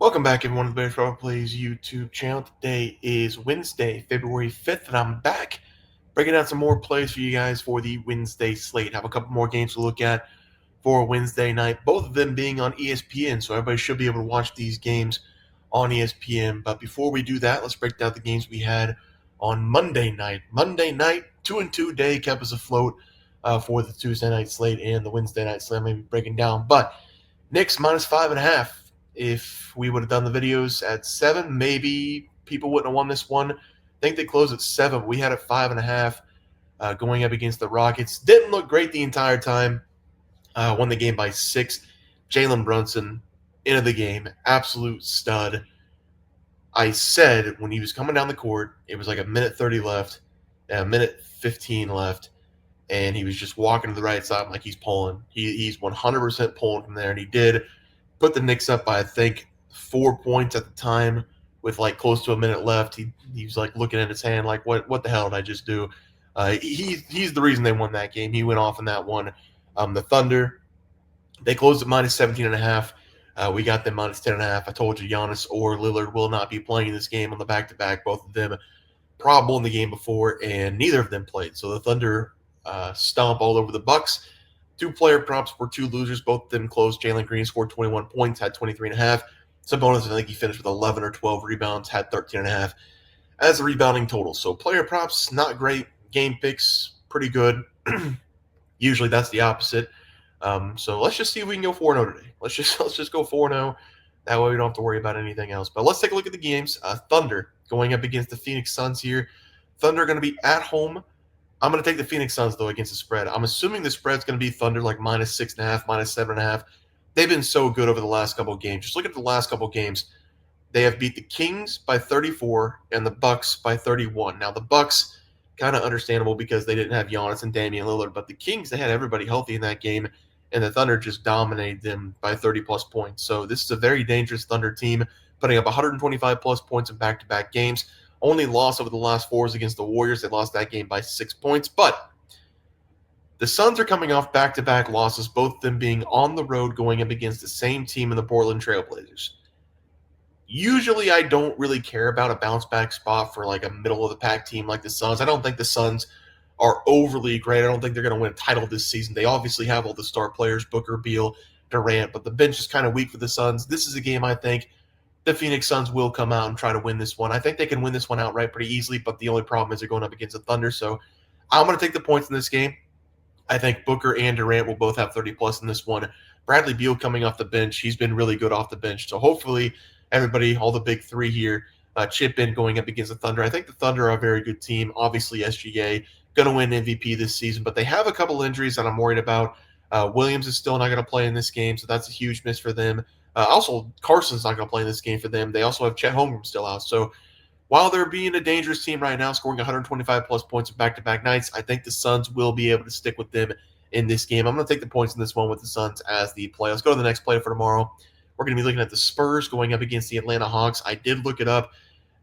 Welcome back, everyone, to the Baseball Plays YouTube channel. Today is Wednesday, February 5th, and I'm back breaking down some more plays for you guys for the Wednesday slate. Have a couple more games to look at for Wednesday night, both of them being on ESPN, so everybody should be able to watch these games on ESPN. But before we do that, let's break down the games we had on Monday night. Monday night, 2-2 day kept us afloat for the Tuesday night slate and the Wednesday night slate. I'm going to be breaking down, but Knicks minus 5.5. If we would have done the videos at 7, maybe people wouldn't have won this one. I think they closed at 7. We had it 5.5 going up against the Rockets. Didn't look great the entire time. Won the game by 6. Jalen Brunson, into the game, absolute stud. I said when he was coming down the court, it was like a minute 30 left, a minute 15 left, and he was just walking to the right side like he's pulling. He's 100% pulling from there, and he did put the Knicks up by, I think, 4 points at the time with like close to a minute left. He was like looking at his hand like, what the hell did I just do? He's the reason they won that game. He went off in that one. The Thunder, they closed at minus 17.5. We got them minus 10.5. I told you Giannis or Lillard will not be playing this game on the back-to-back. Both of them probable in the game before, and neither of them played. So the Thunder stomp all over the Bucks. 2 player props were 2 losers. Both of them closed. Jalen Green scored 21 points, had 23.5. Sabonis, I think he finished with 11 or 12 rebounds, had 13.5 as a rebounding total. So player props, not great. Game picks, pretty good. Usually that's the opposite. So let's just see if we can go 4-0 today. Let's just go 4-0. That way we don't have to worry about anything else. But let's take a look at the games. Thunder going up against the Phoenix Suns here. Thunder going to be at home. I'm going to take the Phoenix Suns, though, against the spread. I'm assuming the spread's going to be Thunder like minus 6.5, minus 7.5. They've been so good over the last couple of games. Just look at the last couple of games. They have beat the Kings by 34 and the Bucks by 31. Now, the Bucks, kind of understandable because they didn't have Giannis and Damian Lillard. But the Kings, they had everybody healthy in that game, and the Thunder just dominated them by 30-plus points. So this is a very dangerous Thunder team, putting up 125-plus points in back-to-back games. Only loss over the last 4 is against the Warriors. They lost that game by 6 points. But the Suns are coming off back-to-back losses, both of them being on the road going up against the same team in the Portland Trailblazers. Usually I don't really care about a bounce-back spot for like a middle-of-the-pack team like the Suns. I don't think the Suns are overly great. I don't think they're going to win a title this season. They obviously have all the star players, Booker, Beal, Durant, but the bench is kind of weak for the Suns. This is a game I think the Phoenix Suns will come out and try to win this one. I think they can win this one outright pretty easily, but the only problem is they're going up against the Thunder. So I'm going to take the points in this game. I think Booker and Durant will both have 30-plus in this one. Bradley Beal coming off the bench. He's been really good off the bench. So hopefully everybody, all the big 3 here, chip in going up against the Thunder. I think the Thunder are a very good team. Obviously, SGA going to win MVP this season, but they have a couple injuries that I'm worried about. Williams is still not going to play in this game, so that's a huge miss for them. Also, Carson's not going to play in this game for them. They also have Chet Holmgren still out. So while they're being a dangerous team right now, scoring 125-plus points in back-to-back nights, I think the Suns will be able to stick with them in this game. I'm going to take the points in this one with the Suns as the play. Let's go to the next play for tomorrow. We're going to be looking at the Spurs going up against the Atlanta Hawks. I did look it up.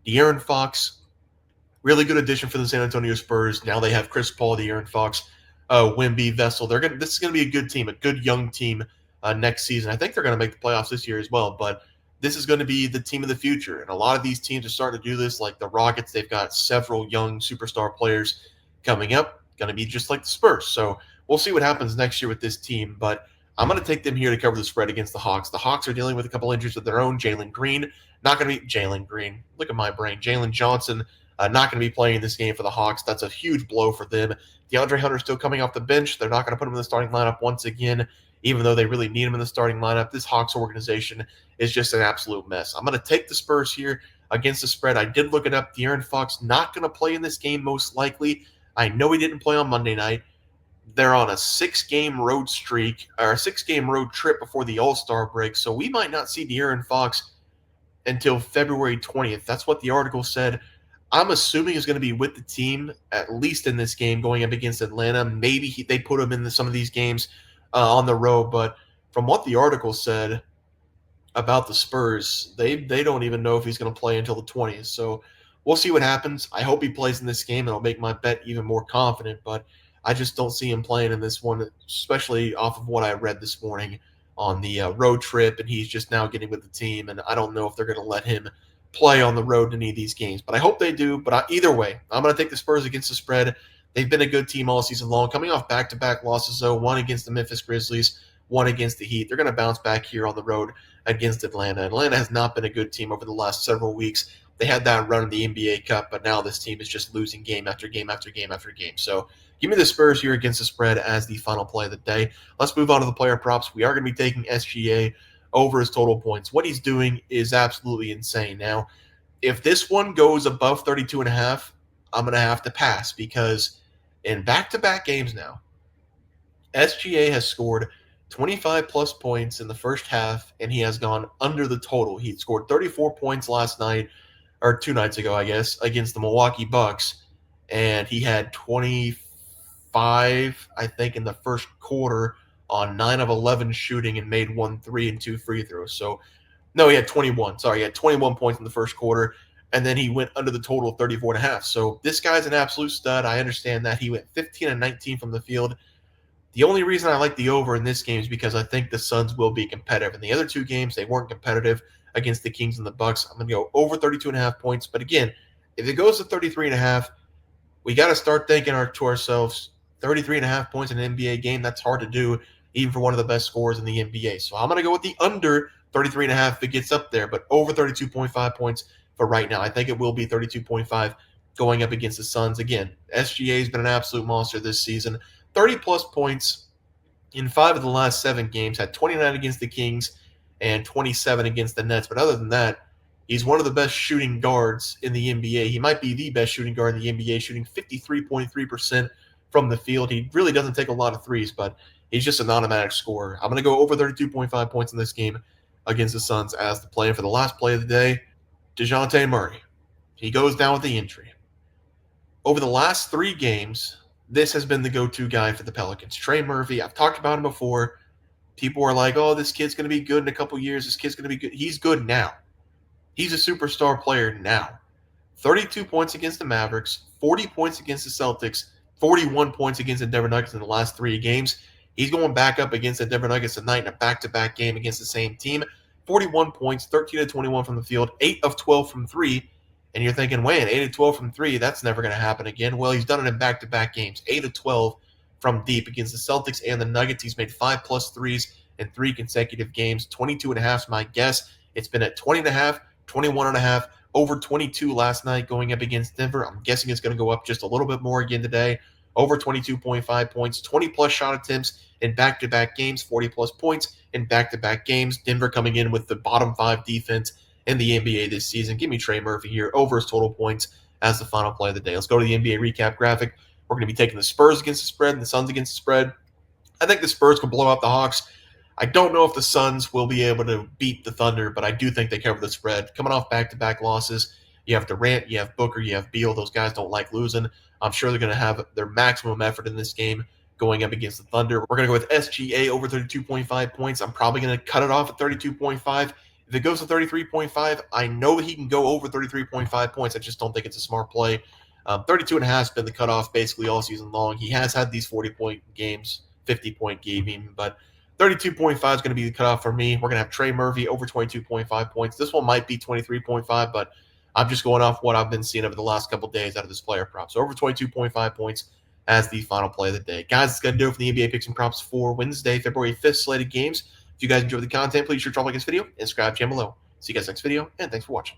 De'Aaron Fox, really good addition for the San Antonio Spurs. Now they have Chris Paul, De'Aaron Fox, Wemby, Vessel. This is going to be a good team, a good young team next season. I think they're going to make the playoffs this year as well, but this is going to be the team of the future. And a lot of these teams are starting to do this, like the Rockets. They've got several young superstar players coming up, going to be just like the Spurs. So we'll see what happens next year with this team, but I'm going to take them here to cover the spread against the Hawks. The Hawks are dealing with a couple injuries of their own. Jalen Green, not going to be Jalen Green. Look at my brain. Jalen Johnson, not going to be playing this game for the Hawks. That's a huge blow for them. DeAndre Hunter still coming off the bench. They're not going to put him in the starting lineup once again, even though they really need him in the starting lineup. This Hawks organization is just an absolute mess. I'm going to take the Spurs here against the spread. I did look it up. De'Aaron Fox not going to play in this game most likely. I know he didn't play on Monday night. They're on a 6-game road streak, or a 6-game road trip before the All-Star break, so we might not see De'Aaron Fox until February 20th. That's what the article said. I'm assuming he's going to be with the team, at least in this game, going up against Atlanta. Maybe they put him in some of these games on the road, but from what the article said about the Spurs, they don't even know if he's going to play until the 20th. So we'll see what happens. I hope he plays in this game, and it'll make my bet even more confident, but I just don't see him playing in this one, especially off of what I read this morning on the road trip, and he's just now getting with the team. And I don't know if they're going to let him play on the road in any of these games, but I hope they do. But either way, I'm going to take the Spurs against the spread. They've been a good team all season long, coming off back-to-back losses, though, one against the Memphis Grizzlies, one against the Heat. They're going to bounce back here on the road against Atlanta. Atlanta has not been a good team over the last several weeks. They had that run in the NBA Cup, but now this team is just losing game after game after game after game. So give me the Spurs here against the spread as the final play of the day. Let's move on to the player props. We are going to be taking SGA over his total points. What he's doing is absolutely insane. Now, if this one goes above 32.5, I'm going to have to pass because in back-to-back games now, SGA has scored 25 plus points in the first half, and he has gone under the total. He scored 34 points last night, or 2 nights ago, I guess, against the Milwaukee Bucks, and he had 25, I think, in the first quarter on 9 of 11 shooting and made 1 3 and 2 free throws. So, no, he had 21. Sorry, he had 21 points in the first quarter, and then he went under the total of 34.5. So this guy's an absolute stud. I understand that. He went 15 and 19 from the field. The only reason I like the over in this game is because I think the Suns will be competitive. In the other 2 games, they weren't competitive against the Kings and the Bucks. I'm going to go over 32.5 points. But again, if it goes to 33.5, we got to start thinking to ourselves, 33.5 points in an NBA game, that's hard to do, even for one of the best scorers in the NBA. So I'm going to go with the under 33.5 if it gets up there, but over 32.5 points for right now. I think it will be 32.5 going up against the Suns. Again, SGA has been an absolute monster this season. 30-plus points in 5 of the last 7 games, had 29 against the Kings and 27 against the Nets. But other than that, he's one of the best shooting guards in the NBA. He might be the best shooting guard in the NBA, shooting 53.3% from the field. He really doesn't take a lot of threes, but he's just an automatic scorer. I'm going to go over 32.5 points in this game against the Suns as the play. And for the last play of the day, DeJounte Murray. He goes down with the injury. Over the last 3 games, this has been the go-to guy for the Pelicans. Trey Murphy, I've talked about him before. People are like, oh, this kid's going to be good in a couple years. This kid's going to be good. He's good now. He's a superstar player now. 32 points against the Mavericks, 40 points against the Celtics, 41 points against the Denver Nuggets in the last 3 games. He's going back up against the Denver Nuggets tonight in a back-to-back game against the same team. 41 points, 13 of 21 from the field, 8 of 12 from 3. And you're thinking, wait, 8 of 12 from 3, that's never going to happen again. Well, he's done it in back-to-back games. 8 of 12 from deep against the Celtics and the Nuggets. He's made 5+ threes in 3 consecutive games. 22.5 is my guess. It's been at 20.5, 21.5, over 22 last night going up against Denver. I'm guessing it's going to go up just a little bit more again today. Over 22.5 points, 20+ shot attempts in back-to-back games, 40+ points in back-to-back games. Denver coming in with the bottom 5 defense in the NBA this season. Give me Trey Murphy here over his total points as the final play of the day. Let's go to the NBA recap graphic. We're going to be taking the Spurs against the spread and the Suns against the spread. I think the Spurs can blow out the Hawks. I don't know if the Suns will be able to beat the Thunder, but I do think they cover the spread. Coming off back-to-back losses, you have Durant, you have Booker, you have Beal. Those guys don't like losing. I'm sure they're going to have their maximum effort in this game going up against the Thunder. We're going to go with SGA over 32.5 points. I'm probably going to cut it off at 32.5. If it goes to 33.5, I know he can go over 33.5 points. I just don't think it's a smart play. 32.5 has been the cutoff basically all season long. He has had these 40-point games, 50-point game, but 32.5 is going to be the cutoff for me. We're going to have Trey Murphy over 22.5 points. This one might be 23.5, but I'm just going off what I've been seeing over the last couple of days out of this player prop. So over 22.5 points as the final play of the day. Guys, it's going to do it for the NBA picks and props for Wednesday, February 5th slated games. If you guys enjoyed the content, please sure to drop a like this video and subscribe to the channel below. See you guys next video, and thanks for watching.